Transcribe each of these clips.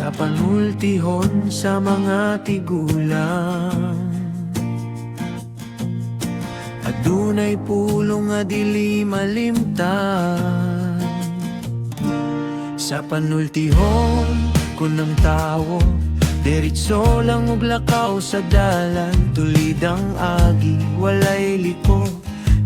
sa panultihon sa mga tigulang. Adunay pulong nga dili malimtan sa panultihon kun ang tawo. Diretso lang og lakaw sa dalan, tulid ang agi, walay liko.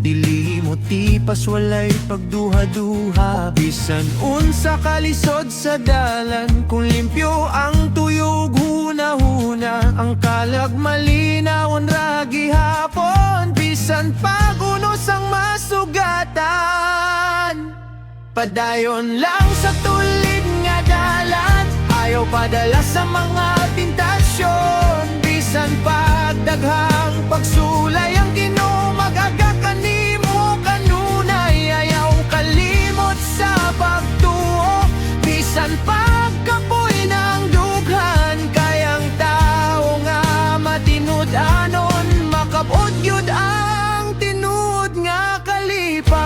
Dili mo tipas, walay pagduha-duha. Bisan unsa kalisod sa dalan, kung limpyo ang tuyog huna-huna. Ang kalag malinaw ra gihapon, bisan pagunos ang masugatan. Padayon lang sa tulid nga dalan, ayaw padala sa mga tentasyon. Bisan pagdaghang pagsulay ang Ginoo, mag-aga kanimo kanunay. Ayaw kalimot sa pagtuo, bisan pagkapoy ng dughan. Kayang tao nga matinud-anon, makabot yun ang tinud nga kalipay.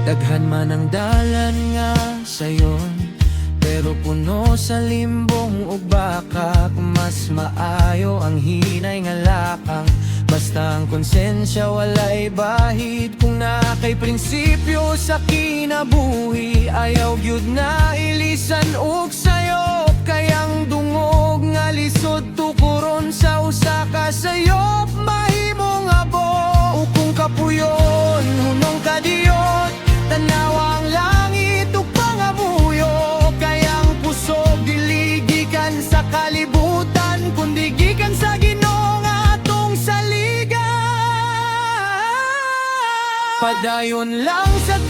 Daghan man ang dalan nga sayon, pero puno sa limbong ug bakak. Mas maayo ang hinay nga lakang, basta ang konsensya walay bahid. Kung na kay prinsipyo sa kinabuhi, ayaw gyud na ilisan og sayop. Kayang dungog nga lisod tukuron sa usa ka sayop. Mahimong abo o kung kapuyon, hunong kadiyot, tanawang langit ug pangamuyo. Kayang pusog dili gikan sa kalibutan, kundi gikan sa Ginoo nga atong saligan. Padayon lang sa